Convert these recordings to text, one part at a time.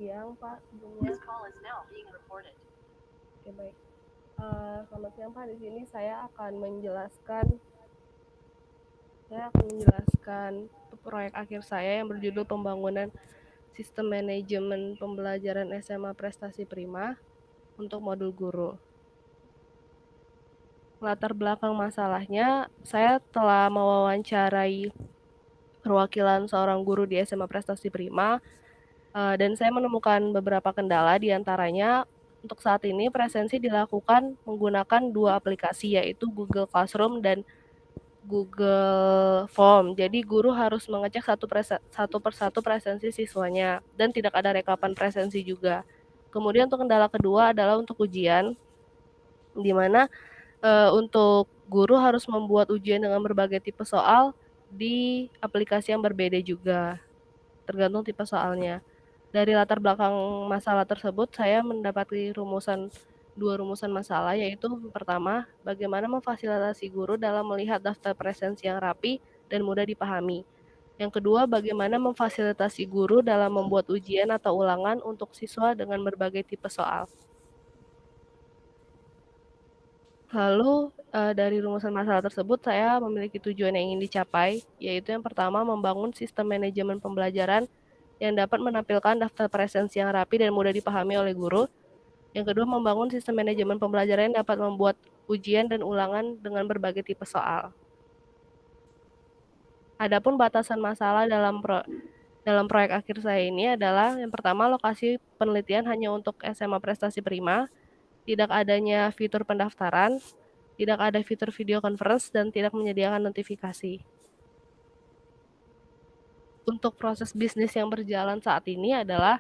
siang, Pak, sebelumnya. Oke, baik. Selamat siang, Pak. Di sini saya akan menjelaskan proyek akhir saya yang berjudul Pembangunan Sistem Manajemen Pembelajaran SMA Prestasi Prima untuk modul guru. Latar belakang masalahnya, saya telah mewawancarai perwakilan seorang guru di SMA Prestasi Prima, dan saya menemukan beberapa kendala, di antaranya untuk saat ini presensi dilakukan menggunakan 2 aplikasi, yaitu Google Classroom dan Google Form. Jadi guru harus mengecek satu persatu presensi siswanya, dan tidak ada rekapan presensi juga. Kemudian untuk kendala kedua adalah untuk ujian, di mana untuk guru harus membuat ujian dengan berbagai tipe soal di aplikasi yang berbeda juga, tergantung tipe soalnya. Dari latar belakang masalah tersebut, saya mendapati dua rumusan masalah, yaitu pertama, bagaimana memfasilitasi guru dalam melihat daftar presensi yang rapi dan mudah dipahami. Yang kedua, bagaimana memfasilitasi guru dalam membuat ujian atau ulangan untuk siswa dengan berbagai tipe soal. Lalu dari rumusan masalah tersebut, saya memiliki tujuan yang ingin dicapai, yaitu yang pertama, membangun sistem manajemen pembelajaran yang dapat menampilkan daftar presensi yang rapi dan mudah dipahami oleh guru. Yang kedua, membangun sistem manajemen pembelajaran yang dapat membuat ujian dan ulangan dengan berbagai tipe soal. Adapun batasan masalah dalam proyek akhir saya ini adalah yang pertama, lokasi penelitian hanya untuk SMA Prestasi Prima, tidak adanya fitur pendaftaran, tidak ada fitur video conference, dan tidak menyediakan notifikasi. Untuk proses bisnis yang berjalan saat ini adalah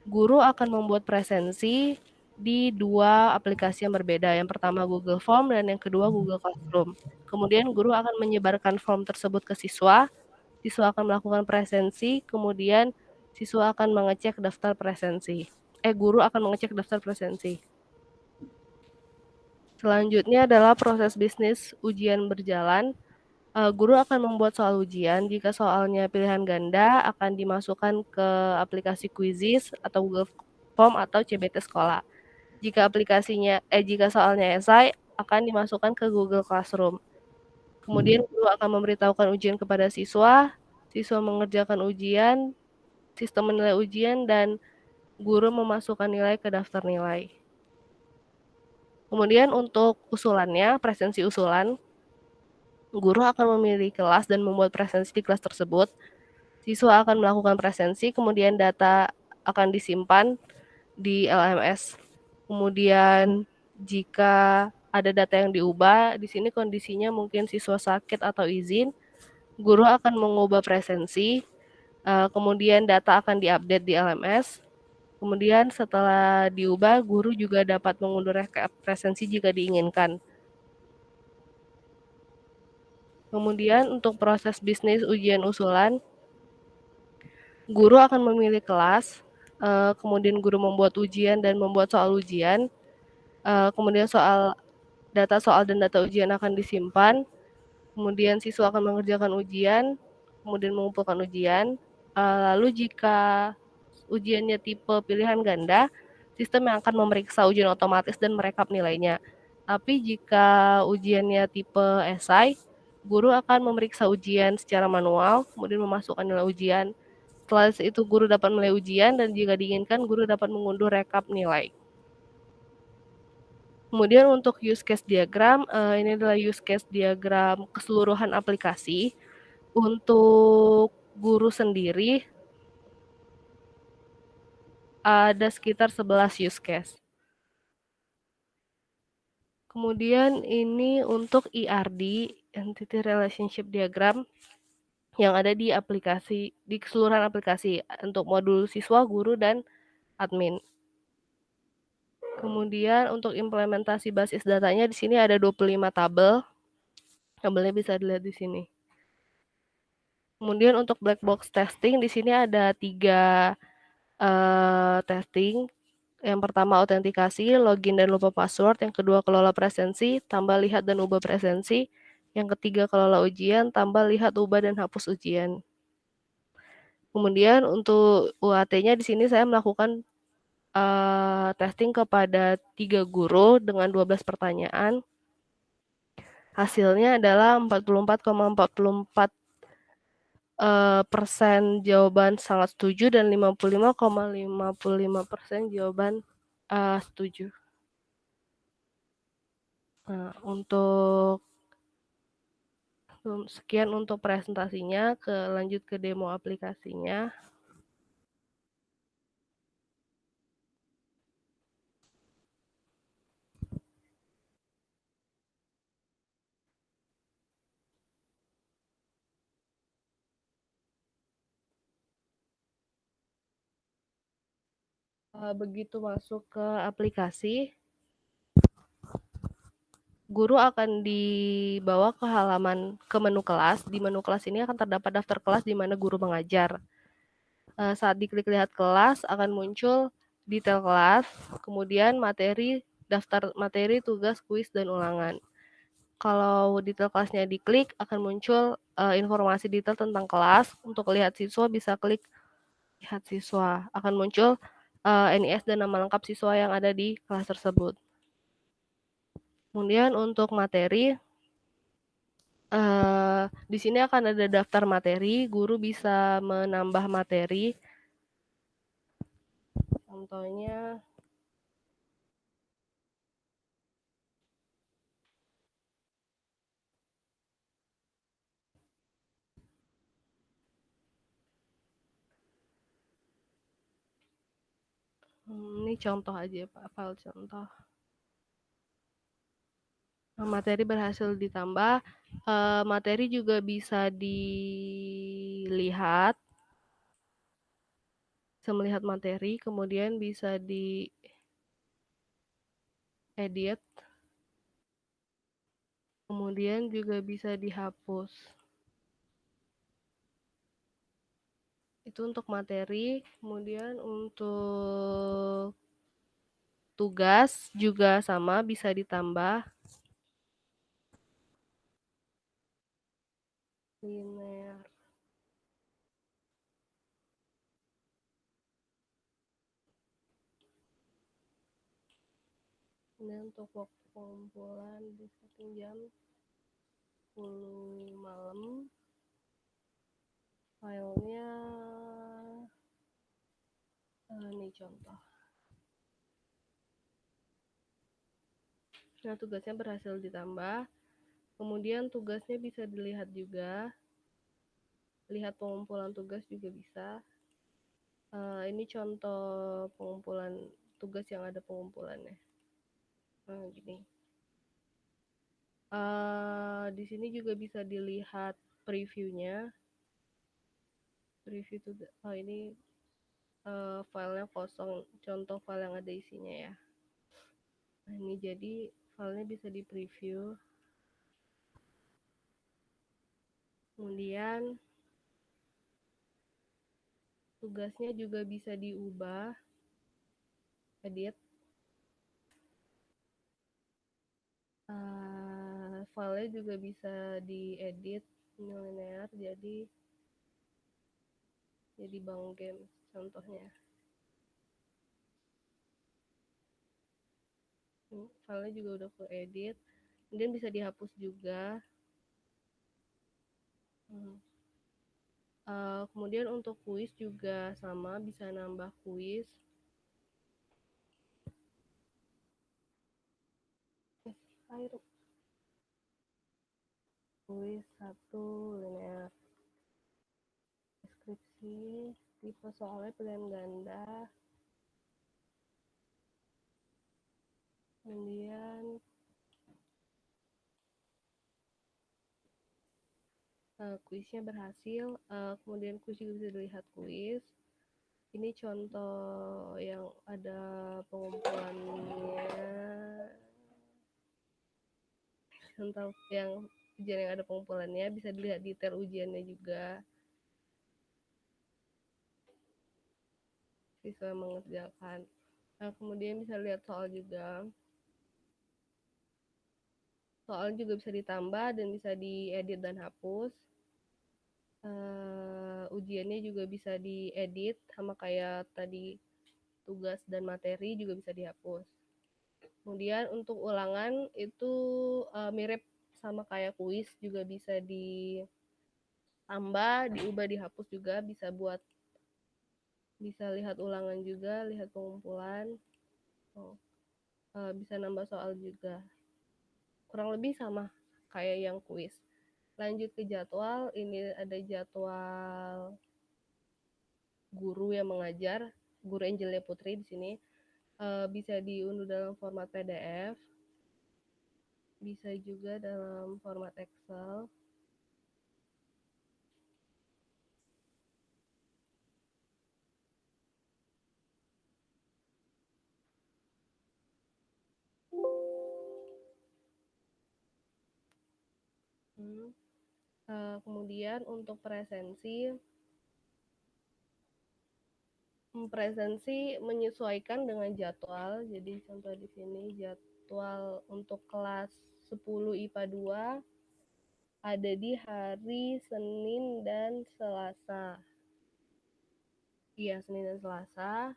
guru akan membuat presensi di 2 aplikasi yang berbeda. Yang pertama Google Form dan yang kedua Google Classroom. Kemudian guru akan menyebarkan form tersebut ke siswa, siswa akan melakukan presensi, kemudian siswa akan mengecek daftar presensi. Guru akan mengecek daftar presensi. Selanjutnya adalah proses bisnis ujian berjalan. Guru akan membuat soal ujian. Jika soalnya pilihan ganda, akan dimasukkan ke aplikasi Quizizz atau Google Form atau CBT Sekolah. Jika soalnya esai, akan dimasukkan ke Google Classroom. Kemudian guru akan memberitahukan ujian kepada siswa, siswa mengerjakan ujian, sistem menilai ujian, dan guru memasukkan nilai ke daftar nilai. Kemudian untuk usulannya, presensi usulan, guru akan memilih kelas dan membuat presensi di kelas tersebut. Siswa akan melakukan presensi, kemudian data akan disimpan di LMS. Kemudian jika ada data yang diubah, di sini kondisinya mungkin siswa sakit atau izin, guru akan mengubah presensi, kemudian data akan diupdate di LMS. Kemudian setelah diubah, guru juga dapat mengunduh rekap presensi jika diinginkan. Kemudian untuk proses bisnis ujian usulan, guru akan memilih kelas, kemudian guru membuat ujian dan membuat soal ujian, kemudian data soal dan data ujian akan disimpan, kemudian siswa akan mengerjakan ujian, kemudian mengumpulkan ujian. Lalu jika ujiannya tipe pilihan ganda, sistem yang akan memeriksa ujian otomatis dan merekap nilainya. Tapi jika ujiannya tipe esai, guru akan memeriksa ujian secara manual, kemudian memasukkan nilai ujian. Setelah itu guru dapat menilai ujian, dan jika diinginkan guru dapat mengunduh rekap nilai. Kemudian untuk use case diagram, ini adalah use case diagram keseluruhan aplikasi. Untuk guru sendiri, ada sekitar 11 use case. Kemudian ini untuk ERD, Entity Relationship Diagram, yang ada di keseluruhan aplikasi untuk modul siswa, guru, dan admin. Kemudian untuk implementasi basis datanya di sini ada 25 tabel. Tabelnya bisa dilihat di sini. Kemudian untuk black box testing di sini ada 3 testing. Yang pertama autentikasi, login dan lupa password. Yang kedua kelola presensi, tambah lihat dan ubah presensi. Yang ketiga kelola ujian, tambah lihat ubah dan hapus ujian. Kemudian untuk UAT-nya di sini saya melakukan testing kepada 3 guru dengan 12 pertanyaan. Hasilnya adalah 44,44 persen jawaban sangat setuju dan 55,55% jawaban setuju. Nah, sekian untuk presentasinya, lanjut ke demo aplikasinya. Begitu masuk ke aplikasi, guru akan dibawa ke menu kelas. Di menu kelas ini akan terdapat daftar kelas di mana guru mengajar. Saat diklik lihat kelas akan muncul detail kelas, kemudian daftar materi, tugas, kuis, dan ulangan. Kalau detail kelasnya diklik akan muncul informasi detail tentang kelas. Untuk lihat siswa bisa klik lihat siswa. Akan muncul NIS dan nama lengkap siswa yang ada di kelas tersebut. Kemudian untuk materi, di sini akan ada daftar materi, guru bisa menambah materi. Contohnya, ini contoh aja Pak, file contoh. Materi berhasil ditambah, materi juga bisa dilihat, bisa melihat materi, kemudian bisa diedit, kemudian juga bisa dihapus. Itu untuk materi, kemudian untuk tugas juga sama, bisa ditambah. Linear. Kemudian untuk waktu pengumpulan di setting jam 10 malam. Filenya ini contoh. Nah, tugasnya berhasil ditambah. Kemudian tugasnya bisa dilihat juga. Lihat pengumpulan tugas juga bisa. Ini contoh pengumpulan tugas yang ada pengumpulannya. Nah, gini. Di sini juga bisa dilihat previewnya. Preview tugas. Ini filenya kosong. Contoh file yang ada isinya ya. Nah, ini jadi filenya bisa di preview. Kemudian tugasnya juga bisa diubah, edit. Filenya juga bisa diedit linear jadi bank game contohnya. Filenya juga udah ke edit, kemudian bisa dihapus juga. Kemudian untuk kuis juga sama, bisa nambah kuis. Kuis 1 linear. Deskripsi, tipe soalnya pilihan ganda. Kemudian kuisnya berhasil. Kemudian kuis juga bisa dilihat kuis. Ini contoh yang ada pengumpulannya. Contoh yang ujian yang ada pengumpulannya, bisa dilihat detail ujiannya juga. Siswa mengerjakan. Kemudian bisa lihat soal juga. Soal juga bisa ditambah dan bisa diedit dan hapus. ujiannya juga bisa diedit, sama kayak tadi tugas dan materi juga bisa dihapus. Kemudian untuk ulangan itu mirip sama kayak kuis, juga bisa ditambah, diubah, dihapus juga, bisa lihat ulangan juga, lihat pengumpulan, bisa nambah soal juga. Kurang lebih sama kayak yang kuis. Lanjut ke jadwal, ini ada jadwal guru yang mengajar, guru Angelia Putri di sini. Bisa diunduh dalam format PDF, bisa juga dalam format Excel. Kemudian untuk presensi menyesuaikan dengan jadwal. Jadi contoh di sini jadwal untuk kelas 10 IPA 2 ada di hari Senin dan Selasa. Iya, Senin dan Selasa.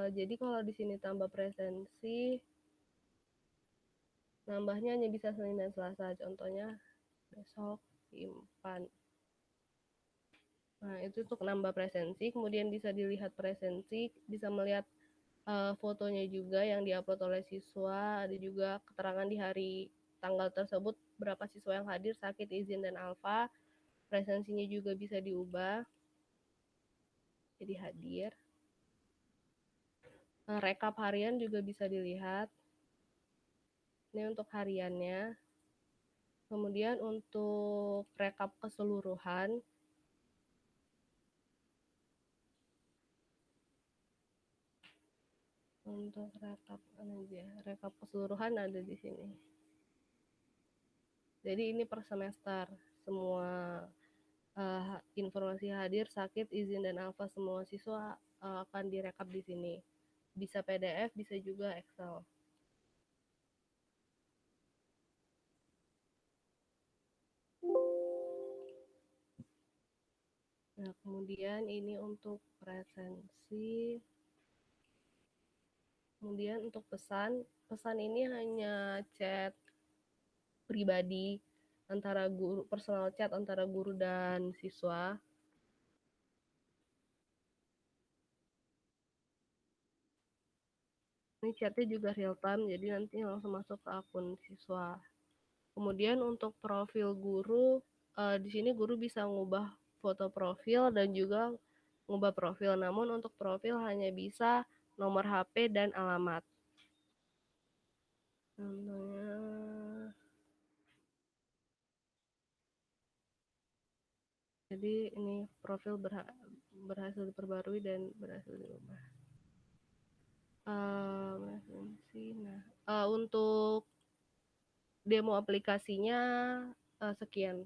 Jadi kalau di sini tambah presensi, nambahnya hanya bisa Senin dan Selasa. Contohnya besok simpan. Nah, itu untuk nambah presensi. Kemudian bisa dilihat presensi, bisa melihat fotonya juga yang diupload oleh siswa. Ada juga keterangan di hari tanggal tersebut berapa siswa yang hadir, sakit, izin, dan alfa. Presensinya juga bisa diubah jadi hadir. Rekap harian juga bisa dilihat. Ini untuk hariannya. Kemudian untuk rekap keseluruhan, untuk rekap keseluruhan ada di sini. Jadi ini per semester semua informasi hadir, sakit, izin, dan alfa semua siswa akan direkap di sini. Bisa PDF, bisa juga Excel. Nah, kemudian ini untuk presensi. Kemudian untuk pesan ini hanya chat pribadi antara guru, personal chat antara guru dan siswa. Ini chatnya juga real time, jadi nanti langsung masuk ke akun siswa. Kemudian untuk profil guru, di sini guru bisa ngubah foto profil dan juga ngubah profil. Namun untuk profil hanya bisa nomor HP dan alamat. Contohnya, jadi ini profil berhasil diperbarui dan berhasil diubah. Nah, untuk demo aplikasinya sekian.